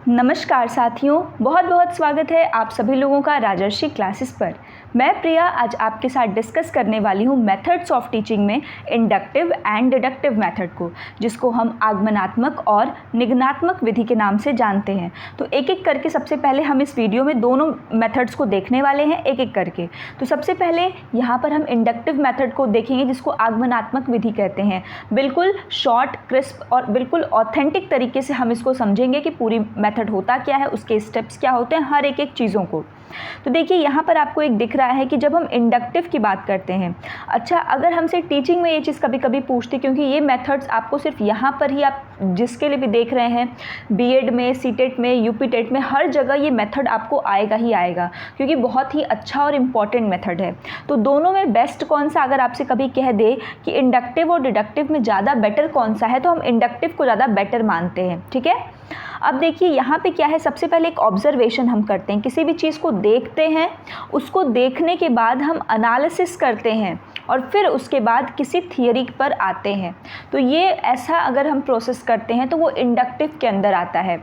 नमस्कार साथियों, बहुत बहुत स्वागत है आप सभी लोगों का राजर्षि क्लासेस पर। मैं प्रिया आज आपके साथ डिस्कस करने वाली हूँ मेथड्स ऑफ टीचिंग में इंडक्टिव एंड डिडक्टिव मेथड को, जिसको हम आगमनात्मक और निगमनात्मक विधि के नाम से जानते हैं। तो एक एक करके सबसे पहले हम इस वीडियो में दोनों मेथड्स को देखने वाले हैं एक एक करके। तो सबसे पहले यहाँ पर हम इंडक्टिव मेथड को देखेंगे, जिसको आगमनात्मक विधि कहते हैं। बिल्कुल शॉर्ट, क्रिस्प और बिल्कुल ऑथेंटिक तरीके से हम इसको समझेंगे कि पूरी मेथड होता क्या है, उसके स्टेप्स क्या होते हैं, हर एक एक चीज़ों को। तो देखिए यहाँ पर आपको एक दिख रहा है कि जब हम इंडक्टिव की बात करते हैं, अच्छा अगर हमसे टीचिंग में ये चीज़ कभी कभी पूछती, क्योंकि ये मेथड्स आपको सिर्फ यहाँ पर ही, आप जिसके लिए भी देख रहे हैं B.Ed में, CTET में, UPTET में, हर जगह ये मेथड आपको आएगा ही आएगा, क्योंकि बहुत ही अच्छा और इम्पॉर्टेंट मेथड है। तो दोनों में बेस्ट कौन सा, अगर आपसे कभी कह दे कि इंडक्टिव और डिडक्टिव में ज़्यादा बेटर कौन सा है, तो हम इंडक्टिव को ज़्यादा बेटर मानते हैं। ठीक है, अब देखिए यहाँ पे क्या है, सबसे पहले एक ऑब्जर्वेशन हम करते हैं, किसी भी चीज़ को देखते हैं, उसको देखने के बाद हम एनालिसिस करते हैं और फिर उसके बाद किसी थियरी पर आते हैं। तो ये ऐसा अगर हम प्रोसेस करते हैं तो वो इंडक्टिव के अंदर आता है।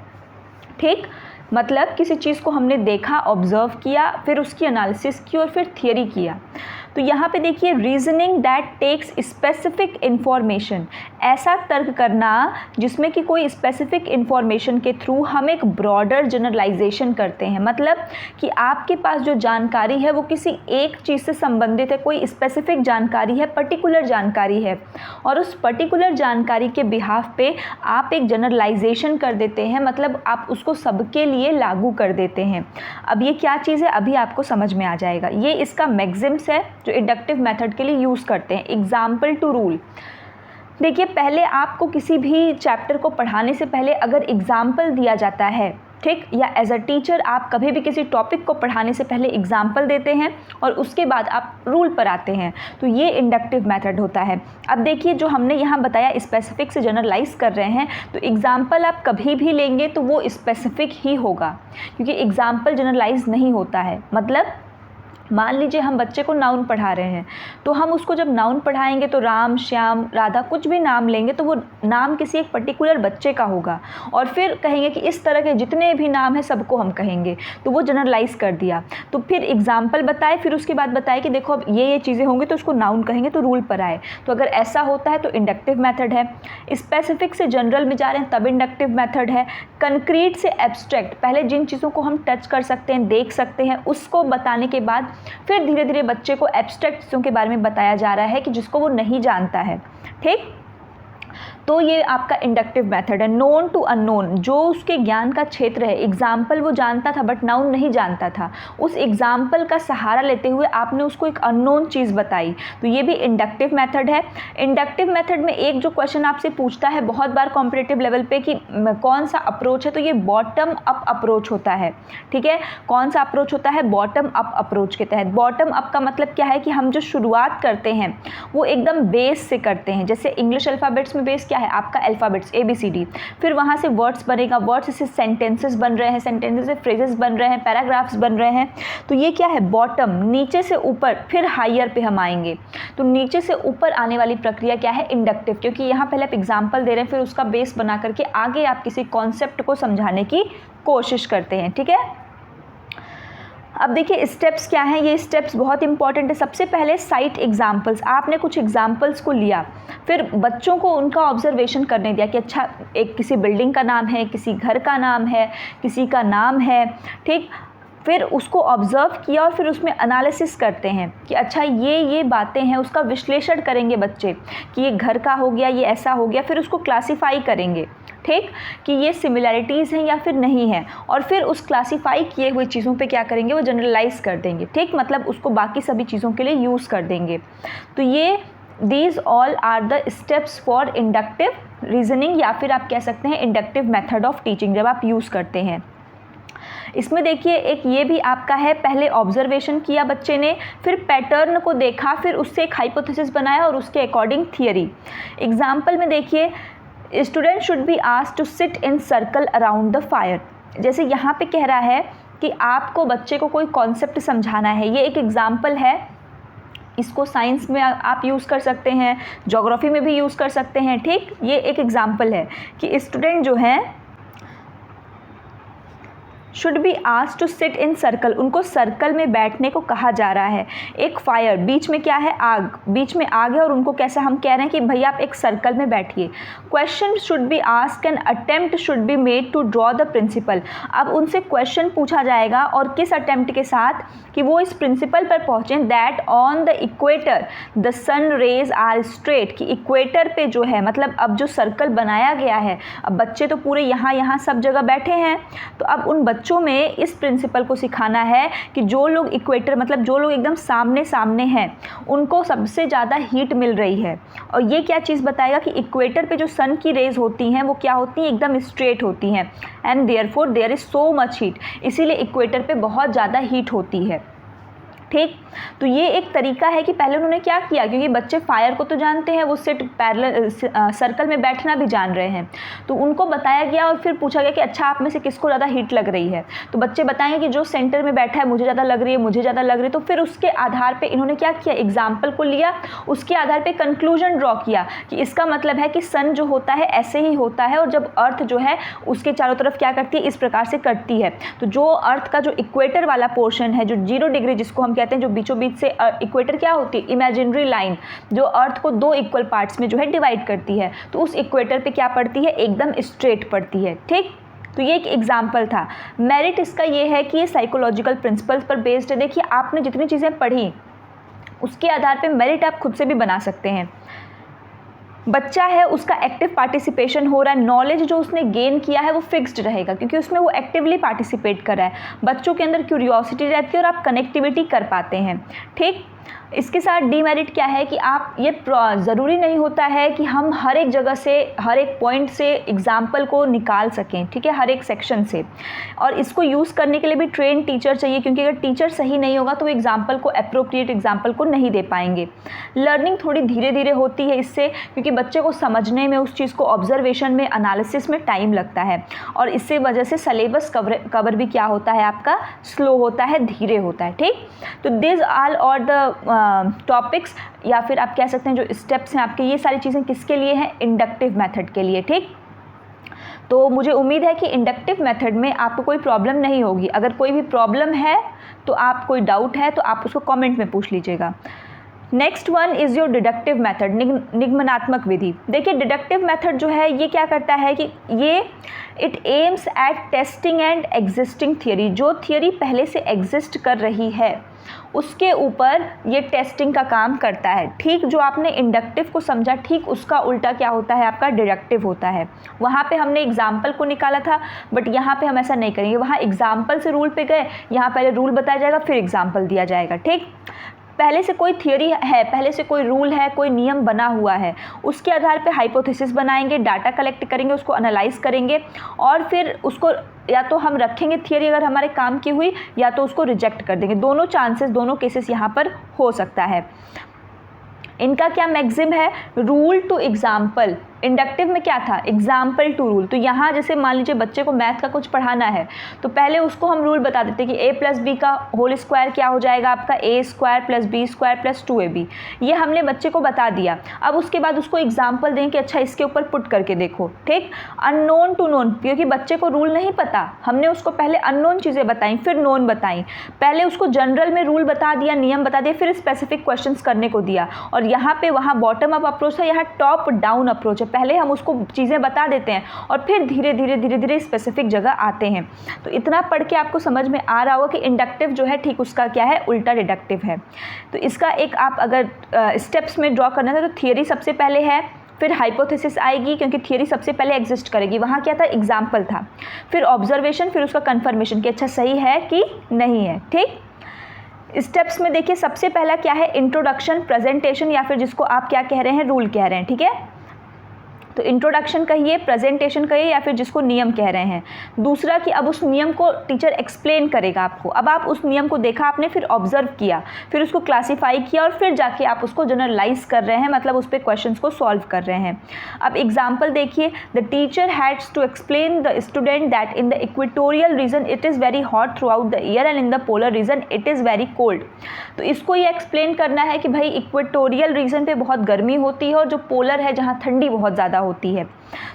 ठीक, मतलब किसी चीज़ को हमने देखा, ऑब्जर्व किया, फिर उसकी एनालिसिस की और फिर थियरी किया। तो यहाँ पे देखिए reasoning that takes specific information, ऐसा तर्क करना जिसमें कि कोई स्पेसिफिक इन्फॉर्मेशन के थ्रू हम एक ब्रॉडर जनरलाइजेशन करते हैं। मतलब कि आपके पास जो जानकारी है वो किसी एक चीज़ से संबंधित है, कोई स्पेसिफिक जानकारी है, पर्टिकुलर जानकारी है, और उस पर्टिकुलर जानकारी के बिहाफ पे आप एक जनरलाइजेशन कर देते हैं, मतलब आप उसको सबके लिए लागू कर देते हैं। अब ये क्या चीज़ है अभी आपको समझ में आ जाएगा। ये इसका मैक्सिम्स है जो इंडक्टिव मेथड के लिए यूज़ करते हैं। एग्जाम्पल टू रूल, देखिए पहले आपको किसी भी चैप्टर को पढ़ाने से पहले अगर एग्जाम्पल दिया जाता है, ठीक, या एज अ टीचर आप कभी भी किसी टॉपिक को पढ़ाने से पहले एग्जाम्पल देते हैं और उसके बाद आप रूल पर आते हैं, तो ये इंडक्टिव मेथड होता है। अब देखिए जो हमने यहाँ बताया स्पेसिफिक से जनरलाइज कर रहे हैं, तो एग्जाम्पल आप कभी भी लेंगे तो वो स्पेसिफिक ही होगा, क्योंकि एग्जाम्पल जनरलाइज नहीं होता है। मतलब मान लीजिए हम बच्चे को नाउन पढ़ा रहे हैं, तो हम उसको जब नाउन पढ़ाएंगे तो राम, श्याम, राधा कुछ भी नाम लेंगे तो वो नाम किसी एक पर्टिकुलर बच्चे का होगा, और फिर कहेंगे कि इस तरह के जितने भी नाम हैं सबको हम कहेंगे, तो वो जनरलाइज कर दिया। तो फिर एग्जाम्पल बताए, फिर उसके बाद बताए कि देखो अब ये चीज़ें होंगी तो उसको नाउन कहेंगे, तो रूल पर आए। तो अगर ऐसा होता है तो इंडक्टिव मेथड है। स्पेसिफिक से जनरल में जा रहे हैं तब इंडक्टिव मेथड है। कंक्रीट से एब्स्ट्रैक्ट, पहले जिन चीज़ों को हम टच कर सकते हैं, देख सकते हैं, उसको बताने के बाद फिर धीरे धीरे बच्चे को एब्स्ट्रैक्ट चीज़ों के बारे में बताया जा रहा है कि जिसको वो नहीं जानता है। ठीक, तो ये आपका इंडक्टिव मेथड है। नोन टू अननोन, जो उसके ज्ञान का क्षेत्र है, एग्जाम्पल वो जानता था बट नाउन नहीं जानता था, उस एग्जाम्पल का सहारा लेते हुए आपने उसको एक अननोन चीज़ बताई, तो ये भी इंडक्टिव मेथड है। इंडक्टिव मेथड में एक जो क्वेश्चन आपसे पूछता है बहुत बार कॉम्पिटिटिव लेवल पे कि कौन सा अप्रोच है, तो ये बॉटम अप अप्रोच होता है। ठीक है, कौन सा अप्रोच होता है, बॉटम अप अप्रोच के तहत। बॉटम अप का मतलब क्या है कि हम जो शुरुआत करते हैं वो एकदम बेस से करते हैं। जैसे इंग्लिश अल्फ़ाबेट्स में बेस क्या है आपका, अल्फ़ाबेट्स ABCD, फिर वहाँ से वर्ड्स बनेगा, वर्ड्स से सेंटेंसेस बन रहे हैं, सेंटेंसेस से फ्रेजेस बन रहे हैं, पैराग्राफ्स बन रहे हैं। तो ये क्या है, बॉटम, नीचे से ऊपर, फिर हायर पे हम आएंगे। तो नीचे से ऊपर आने वाली प्रक्रिया क्या है, इंडक्टिव, क्योंकि यहाँ पहले आप एग्जाम्पल दे रहे हैं, फिर उसका बेस बना करके आगे आप किसी कॉन्सेप्ट को समझाने की कोशिश करते हैं। ठीक है, अब देखिए स्टेप्स क्या हैं, ये स्टेप्स बहुत इंपॉर्टेंट है। सबसे पहले साइट एग्जाम्पल्स, आपने कुछ एग्जाम्पल्स को लिया, फिर बच्चों को उनका ऑब्जर्वेशन करने दिया कि अच्छा एक किसी बिल्डिंग का नाम है, किसी घर का नाम है, किसी का नाम है। ठीक, फिर उसको ऑब्ज़र्व किया और फिर उसमें एनालिसिस करते हैं कि अच्छा ये बातें हैं, उसका विश्लेषण करेंगे बच्चे कि ये घर का हो गया, ये ऐसा हो गया, फिर उसको क्लासीफाई करेंगे। ठीक, कि ये सिमिलैरिटीज़ हैं या फिर नहीं हैं, और फिर उस क्लासीफाई किए हुए चीज़ों पे क्या करेंगे, वो जनरलाइज कर देंगे। ठीक, मतलब उसको बाकी सभी चीज़ों के लिए यूज़ कर देंगे। तो ये these all are the steps for inductive reasoning, या फिर आप कह सकते हैं इंडक्टिव मेथड ऑफ टीचिंग जब आप यूज़ करते हैं। इसमें देखिए एक ये भी आपका है, पहले ऑब्जर्वेशन किया बच्चे ने, फिर पैटर्न को देखा, फिर उससे एक हाइपोथेसिस बनाया और उसके अकॉर्डिंग थियरी। एग्जाम्पल में देखिए, student should be asked to sit in circle around the fire. जैसे यहाँ पे कह रहा है कि आपको बच्चे को कोई कॉन्सेप्ट समझाना है, ये एक एग्जाम्पल है। इसको साइंस में आप यूज़ कर सकते हैं, ज्योग्राफी में भी यूज़ कर सकते हैं। ठीक, ये एक एग्जाम्पल है कि स्टूडेंट जो है should be asked to sit in circle, उनको सर्कल में बैठने को कहा जा रहा है। एक फायर, बीच में क्या है, आग, बीच में आग है और उनको कैसे हम कह रहे हैं कि भैया आप एक सर्कल में बैठिए। Question should be asked and attempt should be made to draw the principle, अब उनसे क्वेश्चन पूछा जाएगा और किस अटेम्प्ट के साथ कि वो इस प्रिंसिपल पर पहुँचें that on the equator the sun rays are straight, कि इक्वेटर पे जो है, मतलब अब जो सर्कल बनाया गया है, अब बच्चे तो पूरे यहाँ सब जगह बैठे हैं, तो अब उन बच्चों में इस प्रिंसिपल को सिखाना है कि जो लोग इक्वेटर, मतलब जो लोग एकदम सामने सामने हैं, उनको सबसे ज़्यादा हीट मिल रही है। और ये क्या चीज़ बताएगा कि इक्वेटर पे जो सन की रेज होती हैं वो क्या होती हैं, एकदम स्ट्रेट होती हैं, and therefore there is so much heat, इसीलिए इक्वेटर पे बहुत ज़्यादा हीट होती है। ठीक, तो ये एक तरीका है कि पहले उन्होंने क्या किया, क्योंकि बच्चे फायर को तो जानते हैं, वो सिट पैरेलल सर्कल में बैठना भी जान रहे हैं, तो उनको बताया गया और फिर पूछा गया कि अच्छा आप में से किसको ज़्यादा हीट लग रही है, तो बच्चे बताएंगे कि जो सेंटर में बैठा है मुझे ज़्यादा लग रही है, मुझे ज़्यादा लग रही है। तो फिर उसके आधार पर इन्होंने क्या किया, एग्जाम्पल को लिया, उसके आधार पर कंक्लूजन ड्रॉ किया कि इसका मतलब है कि सन जो होता है ऐसे ही होता है, और जब अर्थ जो है उसके चारों तरफ क्या करती है, इस प्रकार से करती है। तो जो अर्थ का जो इक्वेटर वाला पोर्शन है, जो 0 डिग्री जिसको हम कहते हैं, जो बीचों बीच से इक्वेटर क्या होती है, इमेजिनरी लाइन, जो अर्थ को 2 इक्वल पार्ट्स में जो है डिवाइड करती है, तो उस इक्वेटर पे क्या पड़ती है, एकदम स्ट्रेट पड़ती है। ठीक, तो ये एक एग्जाम्पल था। मेरिट इसका ये है कि ये साइकोलॉजिकल प्रिंसिपल्स पर बेस्ड है। देखिए आपने जितनी चीज़ें पढ़ी उसके आधार पे मेरिट आप खुद से भी बना सकते हैं। बच्चा है उसका एक्टिव पार्टिसिपेशन हो रहा है, नॉलेज जो उसने गेन किया है वो फिक्स्ड रहेगा क्योंकि उसमें वो एक्टिवली पार्टिसिपेट कर रहा है। बच्चों के अंदर क्यूरियोसिटी रहती है और आप कनेक्टिविटी कर पाते हैं। ठीक, इसके साथ डीमेरिट क्या है कि आप ये ज़रूरी नहीं होता है कि हम हर एक जगह से, हर एक पॉइंट से एग्जाम्पल को निकाल सकें, ठीक है, हर एक सेक्शन से, और इसको यूज़ करने के लिए भी ट्रेन टीचर चाहिए, क्योंकि अगर टीचर सही नहीं होगा तो एग्जाम्पल को, अप्रोप्रिएट एग्जाम्पल को नहीं दे पाएंगे। लर्निंग थोड़ी धीरे धीरे होती है इससे, क्योंकि बच्चे को समझने में, उस चीज़ को ऑब्जर्वेशन में, एनालिसिस में टाइम लगता है, और इससे वजह से सिलेबस कवर भी क्या होता है आपका, स्लो होता है, धीरे होता है। ठीक, तो दिस ऑल और द टॉपिक्स, या फिर आप कह सकते हैं जो स्टेप्स हैं आपके, ये सारी चीज़ें किसके लिए हैं, इंडक्टिव मेथड के लिए। ठीक, तो मुझे उम्मीद है कि इंडक्टिव मेथड में आपको कोई प्रॉब्लम नहीं होगी। अगर कोई भी प्रॉब्लम है तो आप, कोई डाउट है तो आप उसको कमेंट में पूछ लीजिएगा। Next one is your deductive method, निगमनात्मक विधि। देखिए डिडक्टिव मेथड जो है ये क्या करता है कि ये it aims at testing and existing theory, जो थियरी पहले से एग्जिस्ट कर रही है उसके ऊपर ये टेस्टिंग का काम करता है। ठीक, जो आपने इंडक्टिव को समझा, ठीक उसका उल्टा क्या होता है, आपका डिडक्टिव होता है। वहाँ पे हमने एग्जाम्पल को निकाला था, बट यहाँ पे हम ऐसा नहीं करेंगे। वहाँ एग्जाम्पल से रूल पे गए, यहाँ पहले रूल बताया जाएगा फिर एग्जाम्पल दिया जाएगा। ठीक, पहले से कोई थियरी है, पहले से कोई रूल है, कोई नियम बना हुआ है, उसके आधार पे हाइपोथेसिस बनाएंगे, डाटा कलेक्ट करेंगे, उसको एनालाइज करेंगे, और फिर उसको या तो हम रखेंगे थियरी अगर हमारे काम की हुई, या तो उसको रिजेक्ट कर देंगे। दोनों चांसेस, दोनों केसेस यहाँ पर हो सकता है। इनका क्या मैक्सिम है, रूल टू एग्जाम्पल। इंडक्टिव में क्या था, एग्जाम्पल टू रूल। तो यहाँ जैसे मान लीजिए बच्चे को मैथ का कुछ पढ़ाना है तो पहले उसको हम रूल बता देते कि a + b का होल स्क्वायर क्या हो जाएगा आपका, a² + b² + 2ab। ये हमने बच्चे को बता दिया। अब उसके बाद उसको एग्जाम्पल दें कि अच्छा इसके ऊपर पुट करके देखो। ठीक, अननोन टू नोन, क्योंकि बच्चे को रूल नहीं पता, हमने उसको पहले अननोन चीज़ें बताई फिर नोन बताई। पहले उसको जनरल में रूल बता दिया, नियम बता दिया, फिर स्पेसिफिक क्वेश्चंस करने को दिया। और यहाँ पे, वहाँ बॉटम अप अप्रोच था, यहाँ टॉप डाउन अप्रोच है। पहले हम उसको चीज़ें बता देते हैं और फिर धीरे धीरे स्पेसिफिक जगह आते हैं। तो इतना पढ़ के आपको समझ में आ रहा होगा कि इंडक्टिव जो है ठीक उसका क्या है, उल्टा डिडक्टिव है। तो इसका एक आप अगर स्टेप्स में ड्रॉ करना था तो थियरी सबसे पहले है, फिर हाइपोथेसिस आएगी क्योंकि थियरी सबसे पहले एग्जिस्ट करेगी, वहाँ क्या था, एग्जाम्पल था, फिर ऑब्जर्वेशन, फिर उसका कन्फर्मेशन कि अच्छा सही है कि नहीं है। ठीक, स्टेप्स में देखिए सबसे पहला क्या है, इंट्रोडक्शन, प्रेजेंटेशन, या फिर जिसको आप क्या कह रहे हैं, रूल कह रहे हैं। ठीक है, तो इंट्रोडक्शन कहिए, प्रेजेंटेशन कहिए, या फिर जिसको नियम कह रहे हैं। दूसरा कि अब उस नियम को टीचर एक्सप्लेन करेगा आपको। अब आप उस नियम को देखा आपने, फिर ऑब्जर्व किया, फिर उसको क्लासीफाई किया, और फिर जाके आप उसको जनरलाइज कर रहे हैं, मतलब उस पर क्वेश्चंस को सॉल्व कर रहे हैं। अब एग्जाम्पल देखिए, the teacher has to explain the student that in the equatorial region it is very hot throughout the year and in the polar region it is very cold. तो इसको ये explain करना है कि भाई equatorial region पे बहुत गर्मी होती है और जो पोलर है जहाँ ठंडी बहुत ज़्यादा होती है।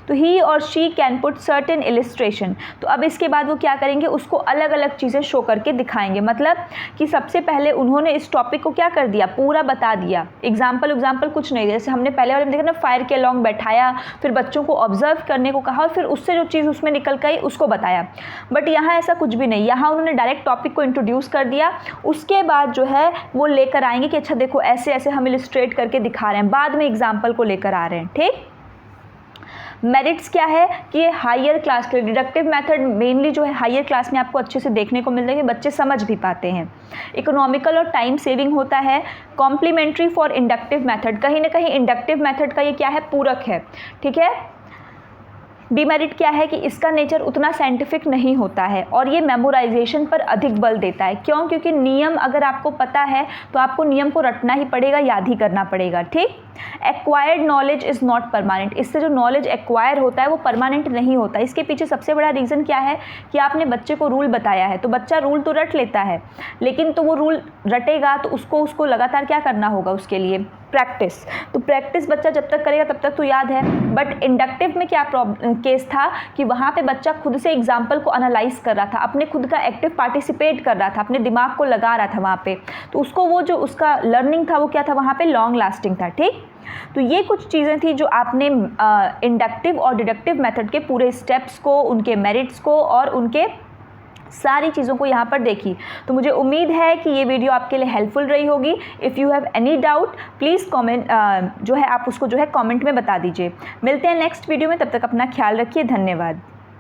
तो ही और she can put certain illustration, तो अब इसके बाद वो क्या करेंगे, उसको अलग अलग चीज़ें शो करके दिखाएंगे। मतलब कि सबसे पहले उन्होंने इस टॉपिक को क्या कर दिया, पूरा बता दिया। एग्जाम्पल कुछ नहीं, जैसे हमने पहले वाले में देखा ना, फायर के अलॉन्ग बैठाया, फिर बच्चों को ऑब्जर्व करने को कहा और फिर उससे जो चीज़ उसमें निकल गई उसको बताया। बट यहाँ ऐसा कुछ भी नहीं, यहाँ उन्होंने डायरेक्ट टॉपिक को इंट्रोड्यूस कर दिया, उसके बाद जो है वो लेकर आएंगे कि अच्छा देखो ऐसे ऐसे हम इलिस्ट्रेट करके दिखा रहे हैं, बाद में एग्जाम्पल को लेकर आ रहे हैं। ठीक, मेरिट्स क्या है कि ये हायर क्लास के डिडक्टिव मेथड मेनली जो है हायर क्लास में आपको अच्छे से देखने को मिलता है कि बच्चे समझ भी पाते हैं। इकोनॉमिकल और टाइम सेविंग होता है। कॉम्प्लीमेंट्री फॉर इंडक्टिव मेथड, कहीं ना कहीं इंडक्टिव मेथड का ये क्या है, पूरक है। ठीक है। डिमेरिट क्या है कि इसका नेचर उतना साइंटिफिक नहीं होता है और ये मेमोराइजेशन पर अधिक बल देता है। क्यों? क्योंकि नियम अगर आपको पता है तो आपको नियम को रटना ही पड़ेगा, याद ही करना पड़ेगा। ठीक। Acquired knowledge is not permanent, इससे जो नॉलेज एक्वायर होता है वो परमानेंट नहीं होता। इसके पीछे सबसे बड़ा रीज़न क्या है कि आपने बच्चे को रूल बताया है तो बच्चा रूल तो रट लेता है, लेकिन तो वो रूल रटेगा तो उसको लगातार क्या करना होगा, उसके लिए प्रैक्टिस। तो प्रैक्टिस बच्चा जब तक करेगा तब तक तो याद है। बट इंडक्टिव में क्या केस था कि वहाँ पे बच्चा खुद से एग्जाम्पल को एनालाइज कर रहा था, अपने खुद का एक्टिव पार्टिसिपेट कर रहा था, अपने दिमाग को लगा रहा था वहाँ पे, तो उसको वो जो उसका लर्निंग था वो क्या था, वहाँ पे लॉन्ग लास्टिंग था। ठीक। तो ये कुछ चीज़ें थी जो आपने इंडक्टिव और डिडक्टिव मेथड के पूरे स्टेप्स को, उनके मेरिट्स को और उनके सारी चीज़ों को यहाँ पर देखी। तो मुझे उम्मीद है कि ये वीडियो आपके लिए हेल्पफुल रही होगी। If you have any doubt please comment जो है आप उसको जो है कमेंट में बता दीजिए। मिलते हैं नेक्स्ट वीडियो में, तब तक अपना ख्याल रखिए। धन्यवाद।